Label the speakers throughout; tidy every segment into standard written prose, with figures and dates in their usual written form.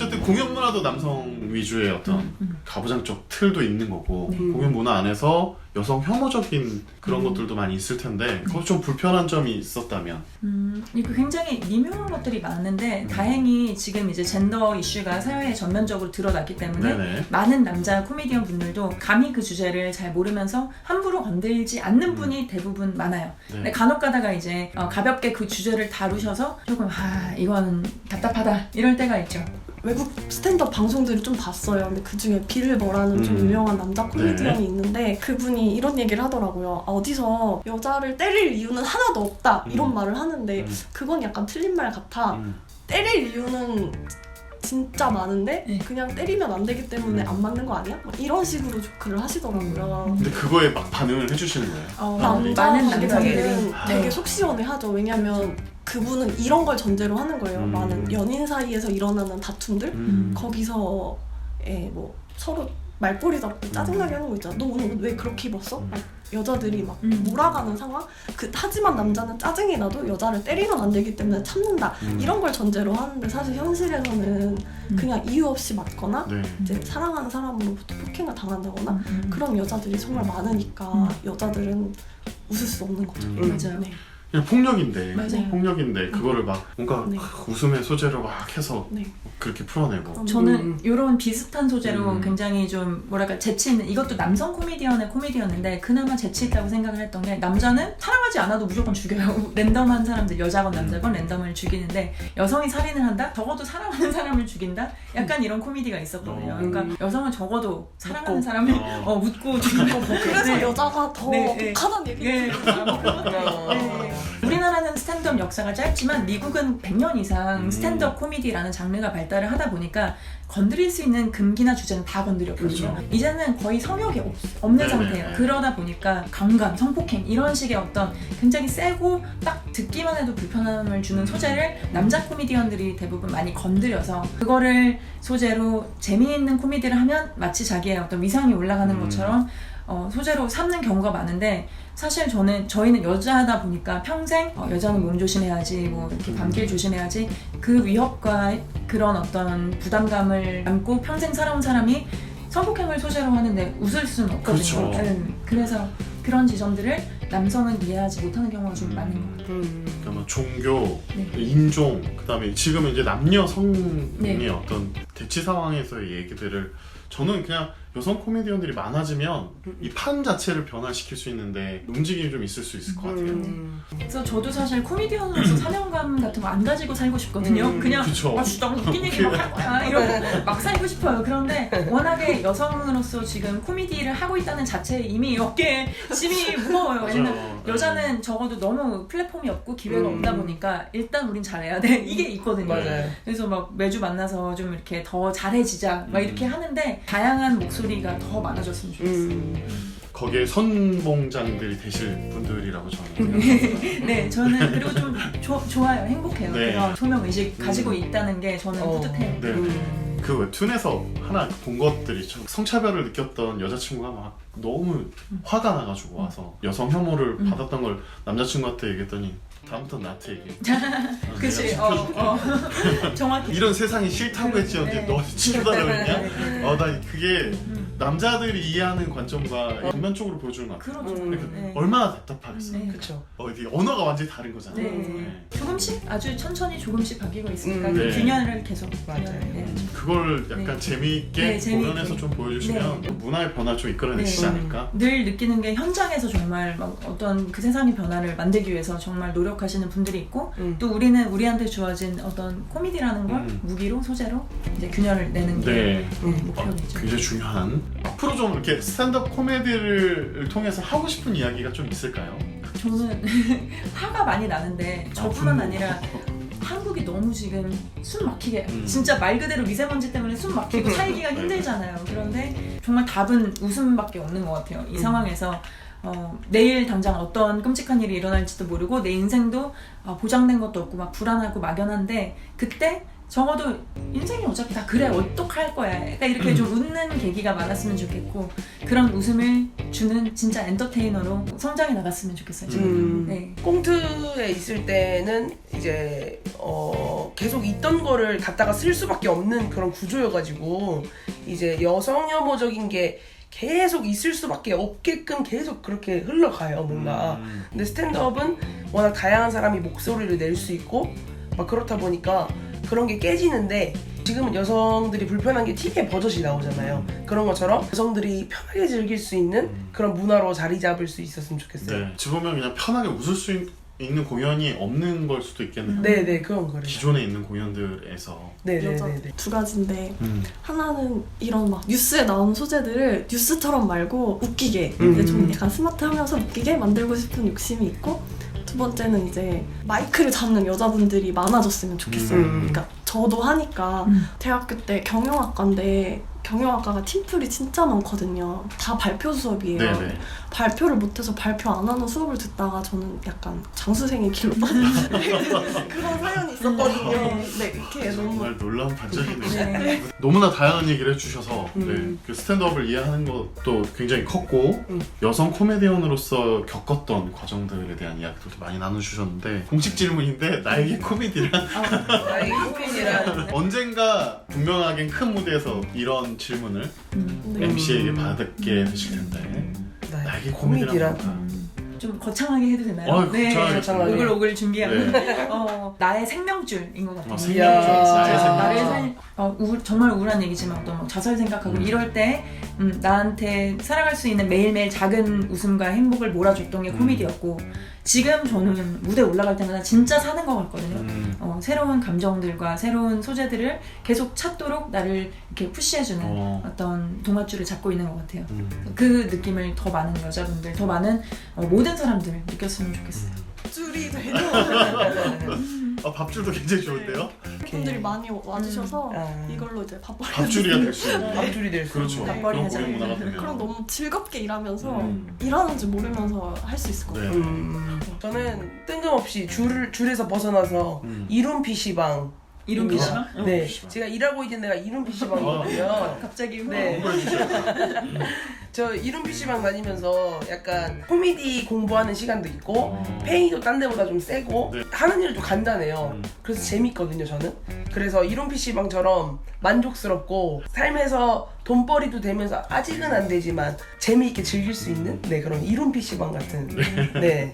Speaker 1: 어쨌든 공연 문화도 남성 위주의 어떤 가부장적 틀도 있는 거고 공연 문화 안에서 여성 혐오적인 그런 것들도 많이 있을 텐데 그거 좀 불편한 점이 있었다면
Speaker 2: 이거 굉장히 미묘한 것들이 많은데 다행히 지금 이제 젠더 이슈가 사회에 전면적으로 드러났기 때문에
Speaker 1: 네네.
Speaker 2: 많은 남자 코미디언 분들도 감히 그 주제를 잘 모르면서 함부로 건들지 않는 분이 대부분 많아요.
Speaker 1: 네.
Speaker 2: 근데 간혹 가다가 이제 가볍게 그 주제를 다루셔서 조금 이건 답답하다 이럴 때가 있죠.
Speaker 3: 외국 스탠드업 방송들을 좀 봤어요. 근데 그중에 빌버라는 좀 유명한 남자 코미디언이
Speaker 1: 네.
Speaker 3: 있는데 그분이 이런 얘기를 하더라고요. 어디서 여자를 때릴 이유는 하나도 없다 이런 말을 하는데 그건 약간 틀린 말 같아. 때릴 이유는 진짜 많은데 그냥 때리면 안 되기 때문에 안 맞는 거 아니야? 막 이런 식으로 조크를 하시더라고요.
Speaker 1: 근데 그거에 막 반응을 해주시는 거예요.
Speaker 3: 남자
Speaker 2: 많은
Speaker 3: 관계자들은
Speaker 2: 남자들이
Speaker 3: 되게 속 시원해하죠. 왜냐면 그분은 이런 걸 전제로 하는 거예요. 많은 연인 사이에서 일어나는 다툼들 거기서 뭐 서로 말꼬리 잡고 짜증나게 하는 거 있잖아. 너 오늘 왜 그렇게 입었어? 막 여자들이 막 몰아가는 상황? 하지만 남자는 짜증이 나도 여자를 때리면 안 되기 때문에 참는다. 이런 걸 전제로 하는데 사실 현실에서는 그냥 이유 없이 맞거나
Speaker 1: 네.
Speaker 3: 이제 사랑하는 사람으로부터 폭행을 당한다거나 그런 여자들이 정말 많으니까 여자들은 웃을 수 없는 거죠.
Speaker 2: 맞아요.
Speaker 3: 네.
Speaker 1: 그냥 폭력인데
Speaker 3: 맞아요.
Speaker 1: 폭력인데 그거를 막 뭔가
Speaker 3: 네.
Speaker 1: 웃음의 소재로 막 해서
Speaker 3: 네.
Speaker 1: 그렇게 풀어내고
Speaker 2: 저는 이런 비슷한 소재로 굉장히 좀 뭐랄까 재치 있는 이것도 남성 코미디언의 코미디였는데 그나마 재치 있다고 생각을 했던 게 남자는 사랑하지 않아도 무조건 죽여요. 랜덤한 사람들 여자건 남자건 랜덤을 죽이는데 여성이 살인을 한다? 적어도 사랑하는 사람을 죽인다? 약간 이런 코미디가 있었거든요. 그러니까 여성은 적어도 사랑하는 사람을 웃고 죽이고
Speaker 3: 그래서 여자가 더 독하다는 얘기를
Speaker 2: 우리나라는 스탠드업 역사가 짧지만 미국은 100년 이상 스탠드업 코미디라는 장르가 발달을 하다 보니까 건드릴 수 있는 금기나 주제는 다 건드렸거든요.
Speaker 1: 그렇죠.
Speaker 2: 이제는 거의 성역이 없는 상태예요. 그러다 보니까 강간, 성폭행 이런 식의 어떤 굉장히 세고 딱 듣기만 해도 불편함을 주는 소재를 남자 코미디언들이 대부분 많이 건드려서 그거를 소재로 재미있는 코미디를 하면 마치 자기의 어떤 위상이 올라가는 것처럼 소재로 삼는 경우가 많은데 사실 저희는 여자다 보니까 평생 여자는 몸 조심해야지 뭐 이렇게 밤길 조심해야지 그 위협과 그런 어떤 부담감을 안고 평생 살아온 사람이 성폭행을 소재로 하는데 웃을 수는 없거든요.
Speaker 1: 그렇죠.
Speaker 2: 그래서 그런 지점들을 남성은 이해하지 못하는 경우가 좀 많은 것 같아요.
Speaker 1: 그러니까 뭐 종교, 인종, 그다음에 지금은 이제 남녀 성의 어떤 대치 상황에서의 얘기들을 저는 그냥 여성 코미디언들이 많아지면 이 판 자체를 변화시킬 수 있는데 움직임이 좀 있을 수 있을 것 같아요.
Speaker 2: 그래서 저도 사실 코미디언으로서 사명감 같은 거 안 가지고 살고 싶거든요. 그냥 진짜 웃긴 얘기 막 할 거야 이러고 막 살고 싶어요. 그런데 워낙에 여성으로서 지금 코미디를 하고 있다는 자체에 이미 어깨에 짐이 무거워요. 왜냐면 여자는 적어도 너무 플랫폼이 없고 기회가 없다 보니까 일단 우린 잘해야 돼 이게 있거든요.
Speaker 4: 맞아요.
Speaker 2: 그래서 막 매주 만나서 좀 이렇게 더 잘해지자 막 이렇게 하는데 다양한 목소리가 더 많아졌으면 좋겠어요.
Speaker 1: 거기에 선봉장들이 되실 분들이라고 저는 생각합니다.
Speaker 2: 네, 저는 그리고 좀 좋아요, 행복해요.
Speaker 1: 네.
Speaker 2: 그런 소명 의식 가지고 있다는 게 저는 뿌듯해요.
Speaker 1: 네. 그 웹툰에서 하나 본 것들이 좀 성차별을 느꼈던 여자친구가 막 너무 화가 나가지고 와서 여성 혐오를 받았던 걸 남자친구한테 얘기했더니 다음부터는 나한테 얘기해.
Speaker 2: 그치, 정확히.
Speaker 1: 이런 세상이 싫다고 했지 언제 너 지켜달라고 했냐? 나 그게 남자들이 이해하는 관점과 전면적으로 보여주는 것 같아요.
Speaker 2: 그렇죠.
Speaker 1: 그러니까 얼마나 답답하겠어.
Speaker 4: 그렇죠.
Speaker 1: 이게 언어가 완전히 다른 거잖아요.
Speaker 2: 네. 조금씩 아주 천천히 조금씩 바뀌고 있으니까
Speaker 1: 네.
Speaker 2: 그 균열을 계속
Speaker 4: 맞아요.
Speaker 1: 그걸 약간 재미있게 공연에서 좀 보여주시면 문화의 변화 좀 이끌어내시지 않을까?
Speaker 2: 늘 느끼는 게 현장에서 정말 막 어떤 그 세상의 변화를 만들기 위해서 정말 노력하시는 분들이 있고 또 우리는 우리한테 주어진 어떤 코미디라는 걸 무기로 소재로 이제 균열을 내는 게 목표겠죠.
Speaker 1: 굉장히 중요한. 앞으로 좀 이렇게 스탠드업 코미디를 통해서 하고 싶은 이야기가 좀 있을까요?
Speaker 2: 저는 화가 많이 나는데 저뿐만 아니라 한국이 너무 지금 숨 막히게 진짜 말 그대로 미세먼지 때문에 숨 막히고 살기가 힘들잖아요. 그런데 정말 답은 웃음밖에 없는 것 같아요. 이 상황에서 내일 당장 어떤 끔찍한 일이 일어날지도 모르고 내 인생도 보장된 것도 없고 막 불안하고 막연한데 그때 적어도 인생이 어차피 다 그래 어떡할 거야. 그러니까 이렇게 좀 웃는 계기가 많았으면 좋겠고 그런 웃음을 주는 진짜 엔터테이너로 성장해 나갔으면 좋겠어요. 저는. 네.
Speaker 4: 꽁트에 있을 때는 이제 계속 있던 거를 갖다가 쓸 수밖에 없는 그런 구조여가지고 이제 여성 혐오적인 게 계속 있을 수밖에 없게끔 계속 그렇게 흘러가요 뭔가. 근데 스탠드업은 워낙 다양한 사람이 목소리를 낼 수 있고 막 그렇다 보니까 그런 게 깨지는데 지금은 여성들이 불편한 게 TV에 버젓이 나오잖아요. 그런 것처럼 여성들이 편하게 즐길 수 있는 그런 문화로 자리 잡을 수 있었으면 좋겠어요.
Speaker 1: 네, 어찌 보면 그냥 편하게 웃을 수 있는 공연이 없는 걸 수도 있겠네요.
Speaker 4: 네네 그런 거를.
Speaker 1: 기존에 있는 공연들에서.
Speaker 4: 네네네.
Speaker 3: 두 가지인데 하나는 이런 막 뉴스에 나오는 소재들을 뉴스처럼 말고 웃기게 이제 좀 약간 스마트하면서 웃기게 만들고 싶은 욕심이 있고 두 번째는 이제 마이크를 잡는 여자분들이 많아졌으면 좋겠어요. 그러니까 저도 하니까 대학교 때 경영학과인데 경영학과가 팀플이 진짜 많거든요. 다 발표 수업이에요.
Speaker 1: 네네.
Speaker 3: 발표를 못해서 발표 안 하는 수업을 듣다가 저는 약간 장수생의 길로 빠진 그런 사연이 있었거든요. 네, 이렇게 너무
Speaker 1: 정말 놀라운 반전이네요.
Speaker 2: 네.
Speaker 1: 너무나 다양한 얘기를 해주셔서 네, 그 스탠드업을 이해하는 것도 굉장히 컸고 여성 코미디언으로서 겪었던 과정들에 대한 이야기도 많이 나눠주셨는데 공식 질문인데 나에게 코미디란
Speaker 4: 나의 코미디란
Speaker 1: 언젠가 분명하게 큰 무대에서 이런 질문을
Speaker 3: 네.
Speaker 1: MC에게 받게 되실 텐데 나에게
Speaker 4: 코미디란
Speaker 1: 코미디란
Speaker 2: 좀 거창하게 해도 되나요?
Speaker 1: 거창하게.
Speaker 4: 거창하게.
Speaker 2: 오글오글 준비하면
Speaker 1: 네.
Speaker 2: 나의 생명줄인 것 같아요.
Speaker 1: 생명줄.
Speaker 4: 나의
Speaker 2: 나를
Speaker 1: 생명줄.
Speaker 2: 정말 우울한 얘기지만 어떤 막 자살 생각하고 이럴 때 나한테 살아갈 수 있는 매일매일 작은 웃음과 행복을 몰아줬던 게 코미디였고 지금 저는 무대 올라갈 때마다 진짜 사는 것 같거든요. 새로운 감정들과 새로운 소재들을 계속 찾도록 나를 이렇게 푸시해주는 어떤 동아줄을 잡고 있는 것 같아요. 그 느낌을 더 많은 여자분들, 더 많은 모든 사람들 느꼈으면 좋겠어요.
Speaker 3: 줄이 되고
Speaker 1: 밥줄도 굉장히 좋은데요?
Speaker 3: 분들이 많이 와주셔서
Speaker 4: 아.
Speaker 3: 이걸로 이제 밥벌이
Speaker 1: 밥줄이가 될 수 있는
Speaker 4: 밥줄이 될 수
Speaker 1: 그렇죠.
Speaker 4: 있는.
Speaker 2: 밥벌이
Speaker 1: 그런
Speaker 2: 하자.
Speaker 1: 공연 문화가 되면
Speaker 3: 그럼 너무 즐겁게 일하면서 일하는 줄 모르면서 할 수 있을 것 같아요.
Speaker 1: 네.
Speaker 4: 저는 뜬금없이 줄에서 벗어나서 이룸 PC방
Speaker 2: 이름 PC방?
Speaker 4: 네,
Speaker 1: PC방.
Speaker 4: 제가 일하고 있는 데가 이룸 PC방이거든요.
Speaker 2: 갑자기
Speaker 4: 네.
Speaker 1: 홍보해주세요.
Speaker 4: 저 이룸 PC방 다니면서 약간 코미디 공부하는 시간도 있고 페이도 딴 데보다 좀 세고
Speaker 1: 네.
Speaker 4: 하는 일도 간단해요. 그래서 재밌거든요 저는. 그래서 이룸 PC방처럼 만족스럽고 삶에서 돈벌이도 되면서 아직은 안 되지만 재미있게 즐길 수 있는 네 그런 이룸 PC방 같은 네.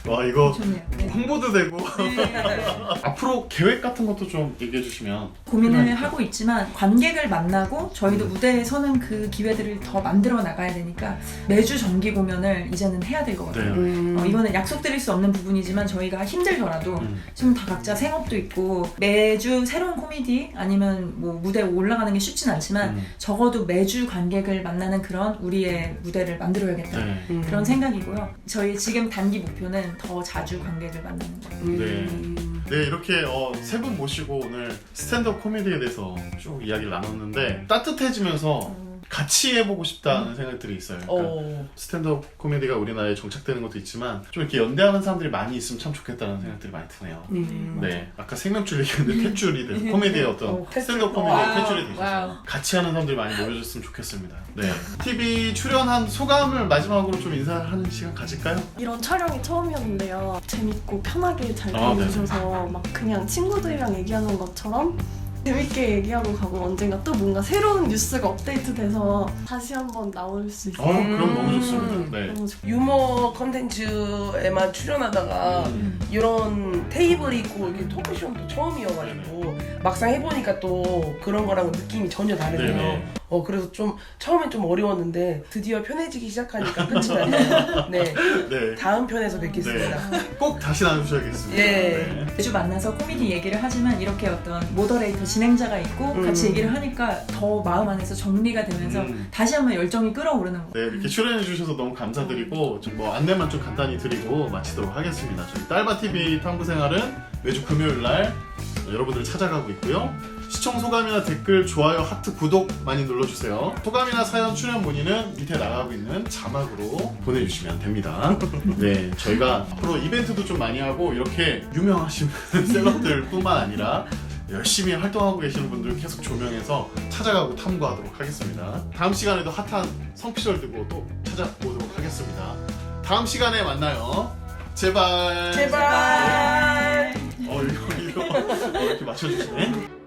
Speaker 1: 와 이거
Speaker 2: 좋네요. 네.
Speaker 1: 홍보도 되고
Speaker 2: 네.
Speaker 1: 앞으로 계획 같은 것도 좀 얘기해 주시면
Speaker 2: 고민을 하고 있지만 관객을 만나고 저희도 무대에 서는 그 기회들을 더 만들어 나가야 되니까 매주 정기 공연을 이제는 해야 될 것 같아요.
Speaker 1: 네.
Speaker 2: 이거는 약속드릴 수 없는 부분이지만 저희가 힘들더라도 지금 다 각자 생업도 있고 매주 새로운 코미디 아니면 뭐 무대에 올라가는 게 쉽진 않지만 적어도 매주 관객을 만나는 그런 우리의 무대를 만들어야겠다
Speaker 1: 네.
Speaker 2: 그런 생각이고요. 저희 지금 단기 목표는 더 자주 관객을 만나는 거예요.
Speaker 1: 네. 네 이렇게 세 분 모시고 오늘 스탠드업 코미디에 대해서 쭉 이야기를 나눴는데 따뜻해지면서 같이 해보고 싶다는 생각들이 있어요. 그러니까 스탠드업 코미디가 우리나라에 정착되는 것도 있지만 좀 이렇게 연대하는 사람들이 많이 있으면 참 좋겠다는 생각들이 많이 드네요. 네, 아까 생명줄 얘기했는데 탯줄이 된 코미디의 어떤 스탠드업 코미디의 탯줄이 되셔서 같이 하는 사람들이 많이 모여줬으면 좋겠습니다. 네, TV 출연한 소감을 마지막으로 좀 인사하는 시간 가질까요?
Speaker 3: 이런 촬영이 처음이었는데요. 재밌고 편하게 잘
Speaker 1: 아, 네.
Speaker 3: 들어주셔서 막 그냥 친구들이랑 얘기하는 것처럼 재밌게 얘기하고 가고 언젠가 또 뭔가 새로운 뉴스가 업데이트돼서 다시 한번 나올 수 있어요.
Speaker 1: 그럼 너무 좋습니다. 네.
Speaker 3: 너무 좋
Speaker 4: 유머 컨텐츠에만 출연하다가 이런 테이블이 있고 이렇게 토크쇼는 또 처음이어가지고 막상 해보니까 또 그런 거랑은 느낌이 전혀 다르네요.
Speaker 1: 네네.
Speaker 4: 그래서 좀 처음엔 좀 어려웠는데 드디어 편해지기 시작하니까 끝이 나네요. 네,
Speaker 1: 네.
Speaker 4: 다음 편에서 뵙겠습니다.
Speaker 1: 꼭 다시 나누셔야겠습니다.
Speaker 4: 예.
Speaker 1: 네.
Speaker 2: 매주 만나서 코미디 얘기를 하지만 이렇게 어떤 모더레이터 진행자가 있고 같이 얘기를 하니까 더 마음 안에서 정리가 되면서 다시 한번 열정이 끌어오르는 거예요.
Speaker 1: 네, 이렇게 출연해 주셔서 너무 감사드리고 좀 뭐 안내만 좀 간단히 드리고 마치도록 하겠습니다. 저희 딸바TV 탐구생활은 매주 금요일 날 여러분들 찾아가고 있고요. 시청 소감이나 댓글, 좋아요, 하트, 구독 많이 눌러주세요. 소감이나 사연 출연 문의는 밑에 나가고 있는 자막으로 보내주시면 됩니다. 네, 저희가 앞으로 이벤트도 좀 많이 하고 이렇게 유명하신 셀럽들 뿐만 아니라 열심히 활동하고 계시는 분들 계속 조명해서 찾아가고 탐구하도록 하겠습니다. 다음 시간에도 핫한 성피셜 들고 또 찾아보도록 하겠습니다. 다음 시간에 만나요. 제발.
Speaker 4: 제발.
Speaker 1: 이거 이렇게 맞춰주시네.